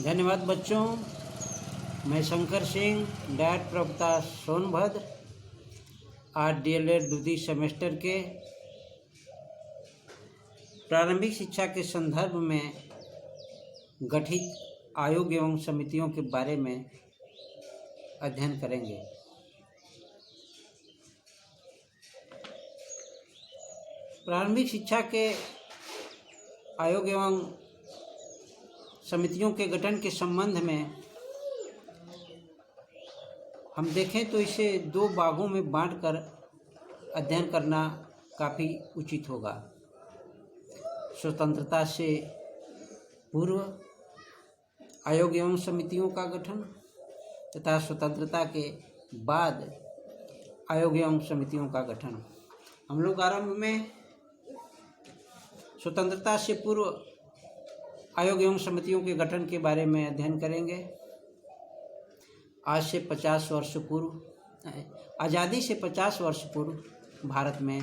धन्यवाद बच्चों। मैं शंकर सिंह, डायट प्रवक्ता सोनभद्र, आज DLED द्वितीय सेमेस्टर के प्रारंभिक शिक्षा के संदर्भ में गठित आयोग एवं समितियों के बारे में अध्ययन करेंगे। प्रारंभिक शिक्षा के आयोग एवं समितियों के गठन के संबंध में हम देखें तो इसे दो भागों में बांटकर अध्ययन करना काफ़ी उचित होगा। स्वतंत्रता से पूर्व आयोग एवं समितियों का गठन तथा स्वतंत्रता के बाद आयोग एवं समितियों का गठन। हम लोग आरंभ में स्वतंत्रता से पूर्व आयोग एवं समितियों के गठन के बारे में अध्ययन करेंगे। आज से 50 वर्ष पूर्व, आज़ादी से 50 वर्ष पूर्व भारत में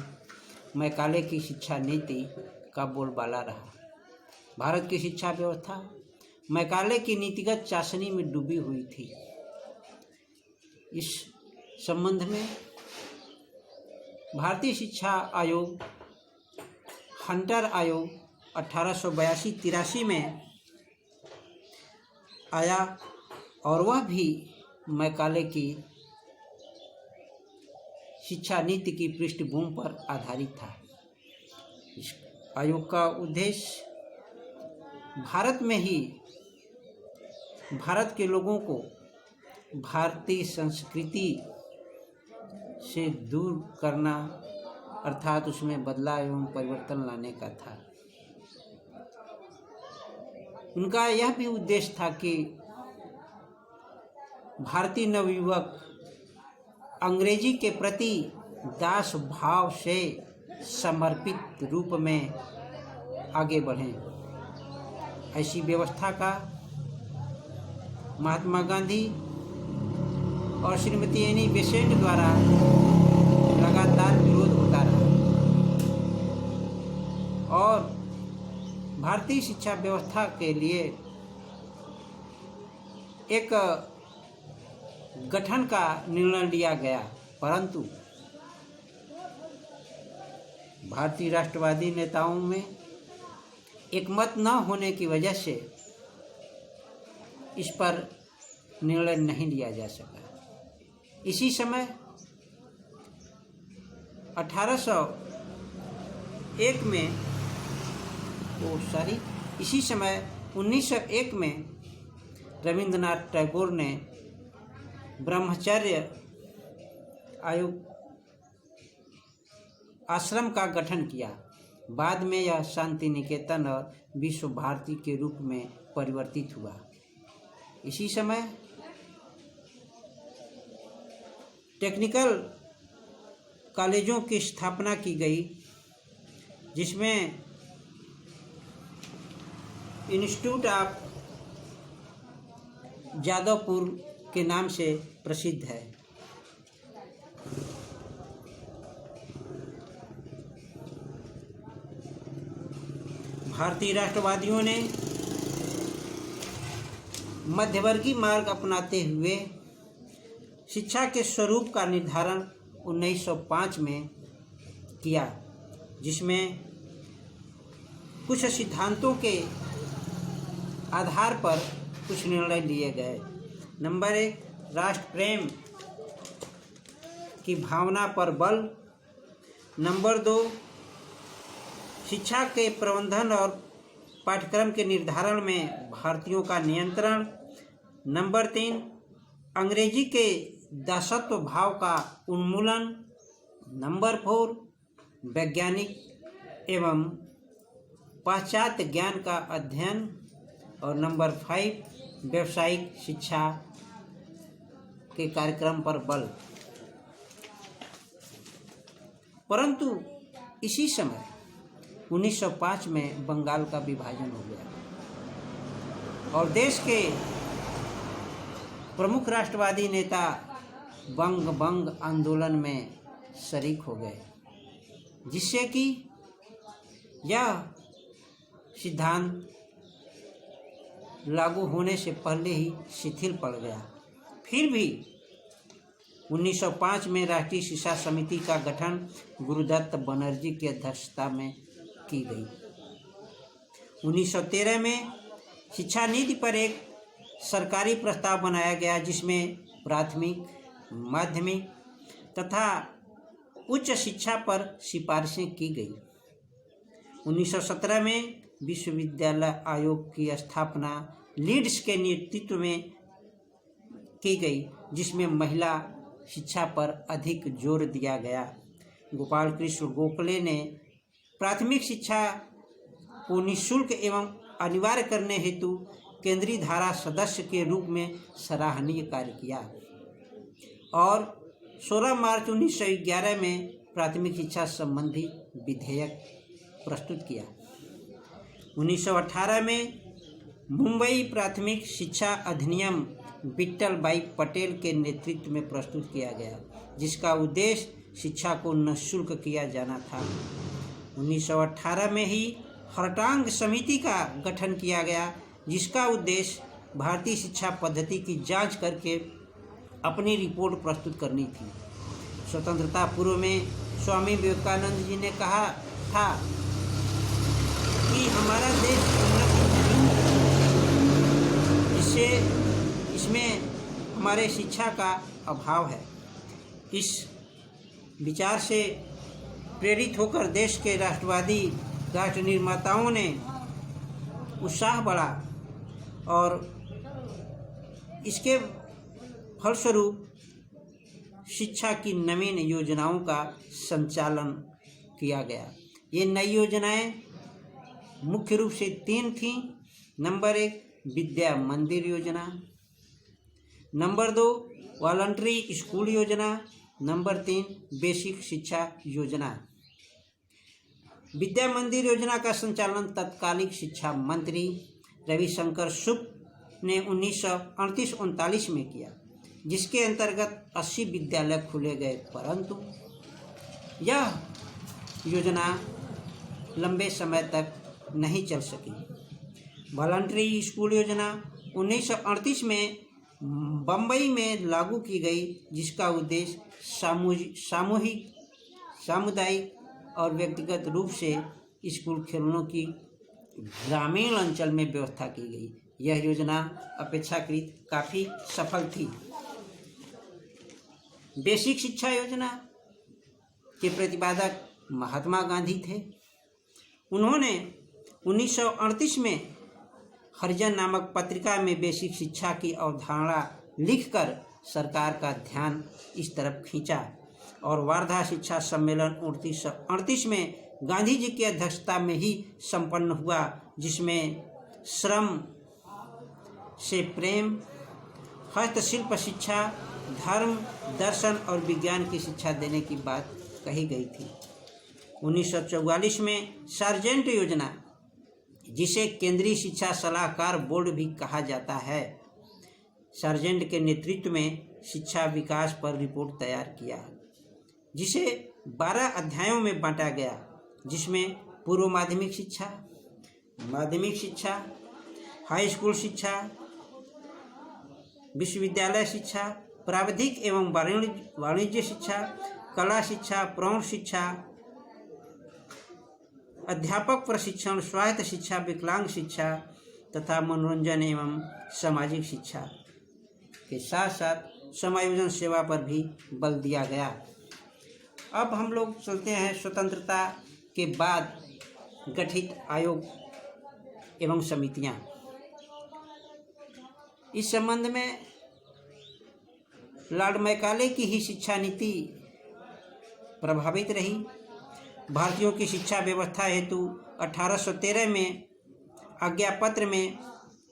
मैकाले की शिक्षा नीति का बोलबाला रहा। भारत की शिक्षा व्यवस्था मैकाले की नीतिगत चाशनी में डूबी हुई थी। इस संबंध में भारतीय शिक्षा आयोग, हंटर आयोग 1882-83 में आया और वह भी मैकाले की शिक्षा नीति की पृष्ठभूमि पर आधारित था। इस आयोग का उद्देश्य भारत में ही भारत के लोगों को भारतीय संस्कृति से दूर करना, अर्थात उसमें बदलाव एवं परिवर्तन लाने का था। उनका यह भी उद्देश्य था कि भारतीय नवयुवक अंग्रेजी के प्रति दास भाव से समर्पित रूप में आगे बढ़ें। ऐसी व्यवस्था का महात्मा गांधी और श्रीमती एनी बेसेंट द्वारा लगातार विरोध होता रहा और भारतीय शिक्षा व्यवस्था के लिए एक गठन का निर्णय लिया गया, परंतु भारतीय राष्ट्रवादी नेताओं में एकमत न होने की वजह से इस पर निर्णय नहीं लिया जा सका। इसी समय 1901 में रविंद्रनाथ टैगोर ने ब्रह्मचर्य आश्रम का गठन किया। बाद में यह शांति निकेतन और विश्व भारती के रूप में परिवर्तित हुआ। इसी समय टेक्निकल कॉलेजों की स्थापना की गई, जिसमें इंस्टीट्यूट ऑफ जादवपुर के नाम से प्रसिद्ध है। भारतीय राष्ट्रवादियों ने मध्यवर्गीय मार्ग अपनाते हुए शिक्षा के स्वरूप का निर्धारण 1905 में किया, जिसमें कुछ सिद्धांतों के आधार पर कुछ निर्णय लिए गए। नंबर 1, राष्ट्र प्रेम की भावना पर बल। नंबर 2, शिक्षा के प्रबंधन और पाठ्यक्रम के निर्धारण में भारतीयों का नियंत्रण। नंबर 3, अंग्रेजी के दासत्व भाव का उन्मूलन। नंबर 4, वैज्ञानिक एवं पाश्चात्य ज्ञान का अध्ययन। और नंबर 5, व्यावसायिक शिक्षा के कार्यक्रम पर बल। परंतु इसी समय 1905 में बंगाल का विभाजन हो गया और देश के प्रमुख राष्ट्रवादी नेता बंग आंदोलन में शरीक हो गए, जिससे कि यह सिद्धांत लागू होने से पहले ही शिथिल पड़ गया। फिर भी 1905 में राष्ट्रीय शिक्षा समिति का गठन गुरुदत्त बनर्जी की अध्यक्षता में की गई। 1913 में शिक्षा नीति पर एक सरकारी प्रस्ताव बनाया गया, जिसमें प्राथमिक, माध्यमिक तथा उच्च शिक्षा पर सिफारिशें की गई। 1917 में विश्वविद्यालय आयोग की स्थापना लीड्स के नेतृत्व में की गई, जिसमें महिला शिक्षा पर अधिक जोर दिया गया। गोपाल कृष्ण गोखले ने प्राथमिक शिक्षा को निःशुल्क एवं अनिवार्य करने हेतु केंद्रीय धारा सदस्य के रूप में सराहनीय कार्य किया और 16 मार्च 1911 में प्राथमिक शिक्षा संबंधी विधेयक प्रस्तुत किया। 1918 में मुंबई प्राथमिक शिक्षा अधिनियम विट्ठल भाई पटेल के नेतृत्व में प्रस्तुत किया गया, जिसका उद्देश्य शिक्षा को निःशुल्क किया जाना था। 1918 में ही हर्टांग समिति का गठन किया गया, जिसका उद्देश्य भारतीय शिक्षा पद्धति की जांच करके अपनी रिपोर्ट प्रस्तुत करनी थी। स्वतंत्रता पूर्व में स्वामी विवेकानंद जी ने कहा था कि हमारा देश इसमें हमारे शिक्षा का अभाव है। इस विचार से प्रेरित होकर देश के राष्ट्रवादी राष्ट्र निर्माताओं ने उत्साह बढ़ा और इसके फलस्वरूप शिक्षा की नवीन योजनाओं का संचालन किया गया। ये नई योजनाएं मुख्य रूप से 3 थीं। नंबर 1 विद्या मंदिर योजना, नंबर 2 वॉलंटरी स्कूल योजना, नंबर 3 बेसिक शिक्षा योजना। विद्या मंदिर योजना का संचालन तत्कालीन शिक्षा मंत्री रविशंकर शुक्ल ने 1938-39 में किया, जिसके अंतर्गत 80 विद्यालय खुले गए, परंतु यह योजना लंबे समय तक नहीं चल सकी। वॉलंटरी स्कूल योजना 1938 में बम्बई में लागू की गई, जिसका उद्देश्य सामूहिक, सामुदायिक और व्यक्तिगत रूप से स्कूल खेलों की ग्रामीण अंचल में व्यवस्था की गई। यह योजना अपेक्षाकृत काफ़ी सफल थी। बेसिक शिक्षा योजना के प्रतिपादक महात्मा गांधी थे। उन्होंने 1938 में हरिजन नामक पत्रिका में बेसिक शिक्षा की अवधारणा लिखकर सरकार का ध्यान इस तरफ खींचा और वार्धा शिक्षा सम्मेलन 1938 में गांधी जी की अध्यक्षता में ही संपन्न हुआ, जिसमें श्रम से प्रेम, हस्तशिल्प शिक्षा, धर्म, दर्शन और विज्ञान की शिक्षा देने की बात कही गई थी। 1944 में सार्जेंट योजना, जिसे केंद्रीय शिक्षा सलाहकार बोर्ड भी कहा जाता है, सार्जेंट के नेतृत्व में शिक्षा विकास पर रिपोर्ट तैयार किया, जिसे 12 अध्यायों में बांटा गया, जिसमें पूर्व माध्यमिक शिक्षा, माध्यमिक शिक्षा, हाई स्कूल शिक्षा, विश्वविद्यालय शिक्षा, प्राविधिक एवं वाणिज्य शिक्षा, कला शिक्षा, प्रौढ़ शिक्षा, अध्यापक प्रशिक्षण, स्वायत्त शिक्षा, विकलांग शिक्षा तथा मनोरंजन एवं सामाजिक शिक्षा के साथ साथ समायोजन सेवा पर भी बल दिया गया। अब हम लोग चलते हैं स्वतंत्रता के बाद गठित आयोग एवं समितियां। इस संबंध में लॉर्ड मैकाले की ही शिक्षा नीति प्रभावित रही। भारतीयों की शिक्षा व्यवस्था हेतु 1813 में आज्ञापत्र में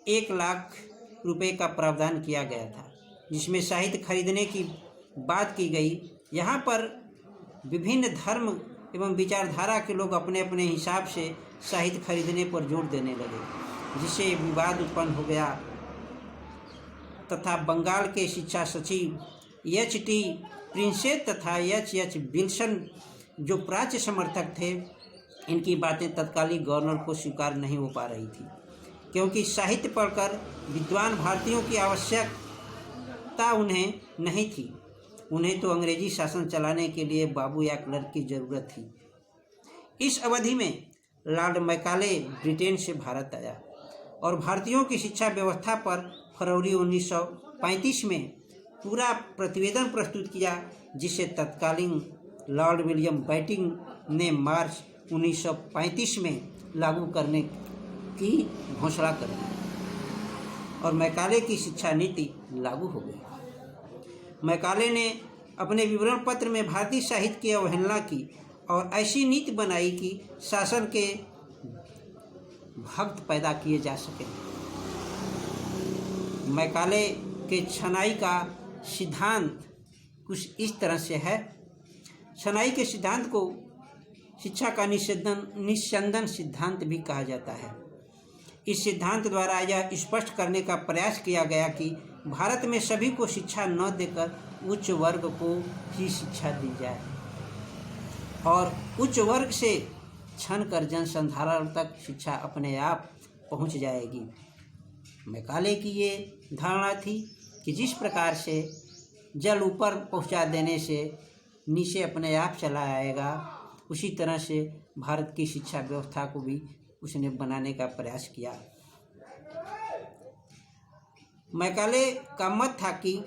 1 लाख रुपए का प्रावधान किया गया था, जिसमें साहित्य खरीदने की बात की गई। यहाँ पर विभिन्न धर्म एवं विचारधारा के लोग अपने अपने हिसाब से साहित्य खरीदने पर जोर देने लगे, जिससे विवाद उत्पन्न हो गया तथा बंगाल के शिक्षा सचिव H.T. प्रिंसेप तथा H.H. विल्सन, जो प्राच्य समर्थक थे, इनकी बातें तत्कालीन गवर्नर को स्वीकार नहीं हो पा रही थी। क्योंकि साहित्य पढ़कर विद्वान भारतीयों की आवश्यकता उन्हें नहीं थी। उन्हें तो अंग्रेजी शासन चलाने के लिए बाबू या क्लर्क की जरूरत थी। इस अवधि में लॉर्ड मैकाले ब्रिटेन से भारत आया और भारतीयों की शिक्षा व्यवस्था पर फरवरी 1935 में पूरा प्रतिवेदन प्रस्तुत किया, जिसे तत्कालीन लॉर्ड विलियम बेंटिंक ने मार्च 1935 में लागू करने की घोषणा कर दी और मैकाले की शिक्षा नीति लागू हो गई। मैकाले ने अपने विवरण पत्र में भारतीय साहित्य की अवहेलना की और ऐसी नीति बनाई कि शासन के भक्त पैदा किए जा सके। मैकाले के छनाई का सिद्धांत कुछ इस तरह से है। छनाई के सिद्धांत को शिक्षा का निस्यंदन सिद्धांत भी कहा जाता है। इस सिद्धांत द्वारा यह स्पष्ट करने का प्रयास किया गया कि भारत में सभी को शिक्षा न देकर उच्च वर्ग को ही शिक्षा दी जाए और उच्च वर्ग से छन कर जनसाधारण तक शिक्षा अपने आप पहुंच जाएगी। मैकाले की ये धारणा थी कि जिस प्रकार से जल ऊपर पहुंचा देने से नीचे अपने आप चला आएगा, उसी तरह से भारत की शिक्षा व्यवस्था को भी उसने बनाने का प्रयास किया। मैकाले का मत था कि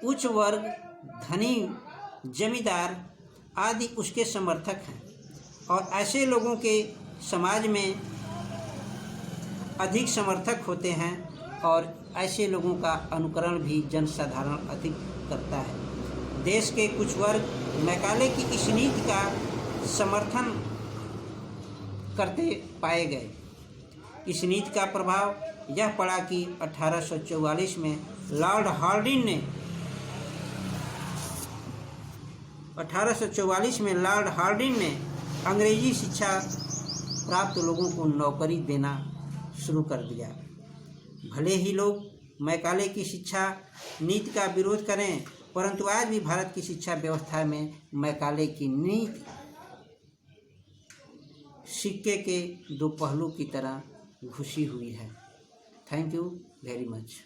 उच्च वर्ग, धनी, जमींदार आदि उसके समर्थक हैं और ऐसे लोगों के समाज में अधिक समर्थक होते हैं और ऐसे लोगों का अनुकरण भी जनसाधारण अधिक करता है। देश के कुछ वर्ग मैकाले की इस नीति का समर्थन करते पाए गए। इस नीति का प्रभाव यह पड़ा कि 1844 में लॉर्ड हार्डिंग ने अंग्रेजी शिक्षा प्राप्त लोगों को नौकरी देना शुरू कर दिया। भले ही लोग मैकाले की शिक्षा नीति का विरोध करें, परंतु आज भी भारत की शिक्षा व्यवस्था में मैकाले की नीति सिक्के के दो पहलू की तरह घुसी हुई है। Thank you very much.